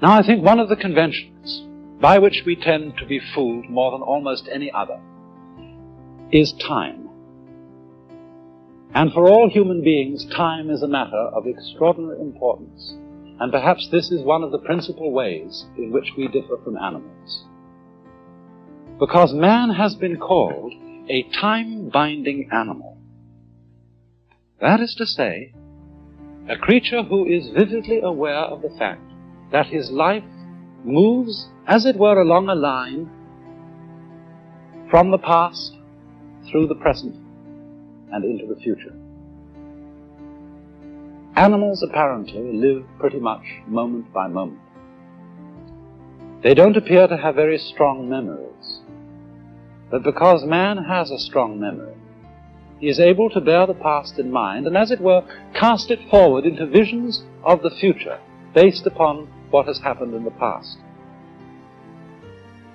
Now, I think one of the conventions by which we tend to be fooled more than almost any other is time. And for all human beings, time is a matter of extraordinary importance. And perhaps this is one of the principal ways in which we differ from animals. Because man has been called a time-binding animal. That is to say, a creature who is vividly aware of the fact that his life moves, as it were, along a line from the past through the present and into the future. Animals apparently live pretty much moment by moment. They don't appear to have very strong memories. But because man has a strong memory, he is able to bear the past in mind and, as it were, cast it forward into visions of the future based upon what has happened in the past.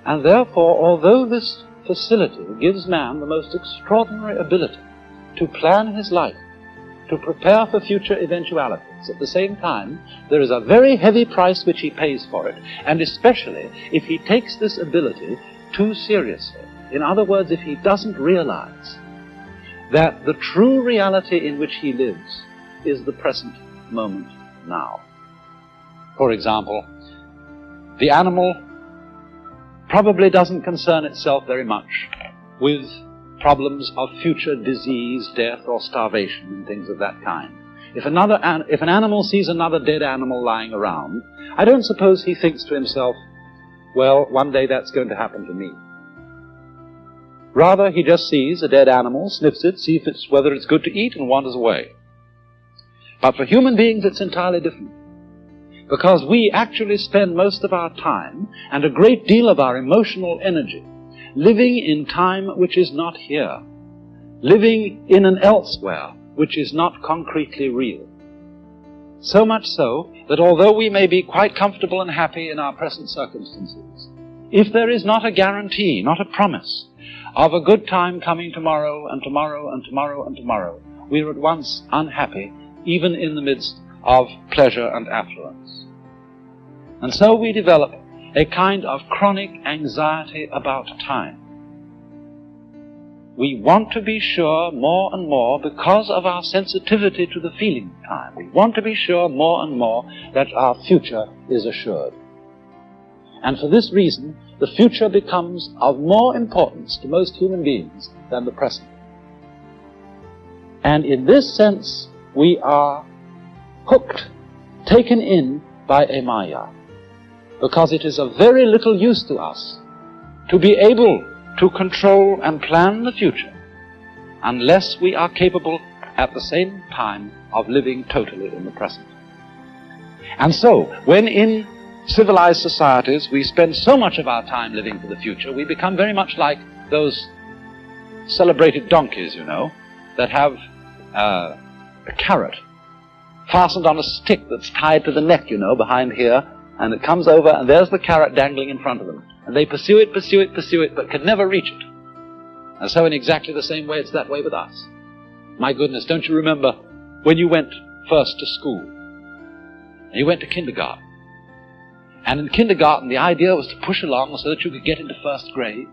And therefore, although this facility gives man the most extraordinary ability to plan his life, to prepare for future eventualities, at the same time, there is a very heavy price which he pays for it, and especially if he takes this ability too seriously. In other words, if he doesn't realize that the true reality in which he lives is the present moment now. For example, the animal probably doesn't concern itself very much with problems of future disease, death, or starvation, and things of that kind. If an animal sees another dead animal lying around, I don't suppose he thinks to himself, well, one day that's going to happen to me. Rather, he just sees a dead animal, sniffs it, sees whether it's good to eat, and wanders away. But for human beings, it's entirely different. Because we actually spend most of our time and a great deal of our emotional energy living in time which is not here, living in an elsewhere which is not concretely real. So much so that although we may be quite comfortable and happy in our present circumstances, if there is not a guarantee, not a promise, of a good time coming tomorrow and tomorrow and tomorrow and tomorrow, we are at once unhappy, even in the midst of pleasure and affluence. And so we develop a kind of chronic anxiety about time. We want to be sure more and more, because of our sensitivity to the feeling of time, we want to be sure more and more that our future is assured. And for this reason, the future becomes of more importance to most human beings than the present. And in this sense, we are hooked, taken in by a maya, because it is of very little use to us to be able to control and plan the future unless we are capable at the same time of living totally in the present. And so, when in civilized societies we spend so much of our time living for the future, we become very much like those celebrated donkeys, that have a carrot fastened on a stick that's tied to the neck, behind here, and it comes over, and there's the carrot dangling in front of them. And they pursue it, but can never reach it. And so in exactly the same way, it's that way with us. My goodness, don't you remember when you went first to school? And you went to kindergarten. And in kindergarten, the idea was to push along so that you could get into first grade,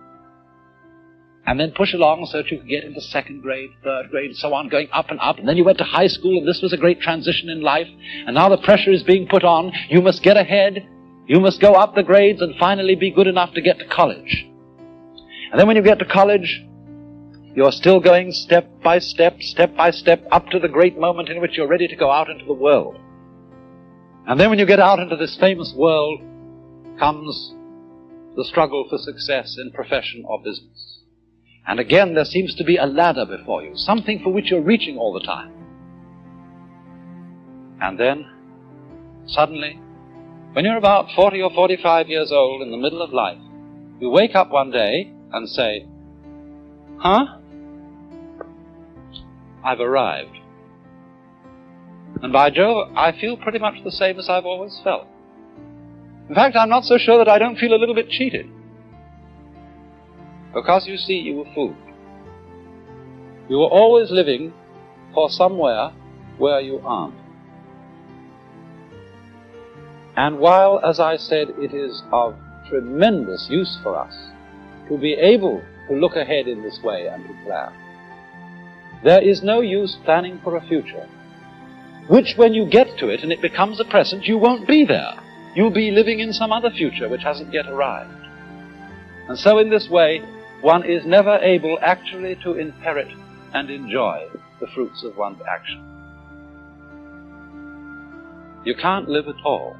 and then push along so that you could get into second grade, third grade, and so on, going up and up. And then you went to high school, and this was a great transition in life. And now the pressure is being put on. You must get ahead. You must go up the grades and finally be good enough to get to college. And then when you get to college, you're still going step by step, up to the great moment in which you're ready to go out into the world. And then when you get out into this famous world, comes the struggle for success in profession or business. And again, there seems to be a ladder before you, something for which you're reaching all the time. And then, suddenly, when you're about 40 or 45 years old in the middle of life, you wake up one day and say, I've arrived. And by Jove, I feel pretty much the same as I've always felt. In fact, I'm not so sure that I don't feel a little bit cheated. Because, you see, you were fooled. You were always living for somewhere where you aren't. And while, as I said, it is of tremendous use for us to be able to look ahead in this way and to plan, there is no use planning for a future, which when you get to it and it becomes a present, you won't be there. You'll be living in some other future which hasn't yet arrived. And so in this way, one is never able actually to inherit and enjoy the fruits of one's action. You can't live at all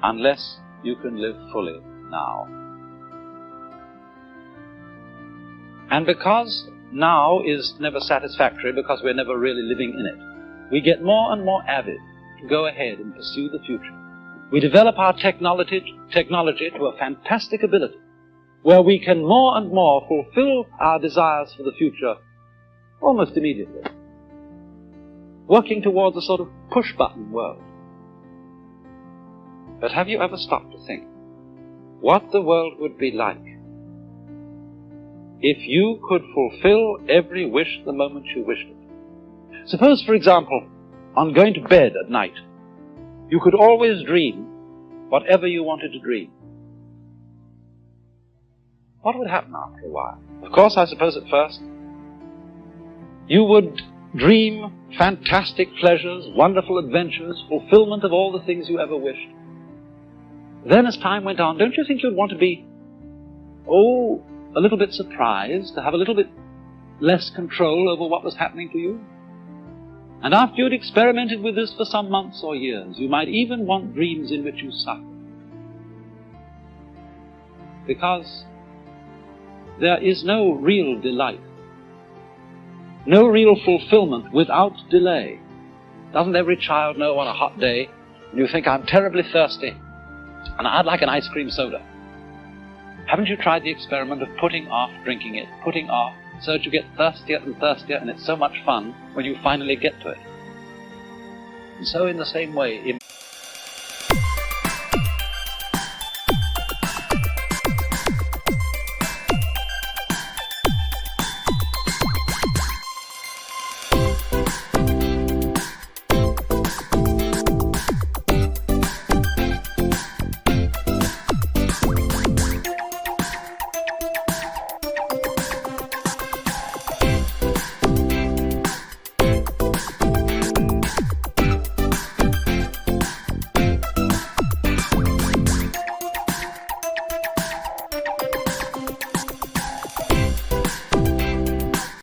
unless you can live fully now. And because now is never satisfactory, because we're never really living in it, we get more and more avid to go ahead and pursue the future. We develop our technology to a fantastic ability, where we can more and more fulfill our desires for the future almost immediately, working towards a sort of push-button world. But have you ever stopped to think what the world would be like if you could fulfill every wish the moment you wished it? Suppose, for example, on going to bed at night, you could always dream whatever you wanted to dream. What would happen after a while? Of course, I suppose at first you would dream fantastic pleasures, wonderful adventures, fulfillment of all the things you ever wished. Then as time went on, don't you think you'd want to be, a little bit surprised, to have a little bit less control over what was happening to you? And after you'd experimented with this for some months or years, you might even want dreams in which you suffer. Because there is no real delight, no real fulfillment without delay. Doesn't every child know on a hot day when you think, I'm terribly thirsty and I'd like an ice cream soda? Haven't you tried the experiment of putting off drinking it, putting off, so that you get thirstier and thirstier, and it's so much fun when you finally get to it? And so in the same way,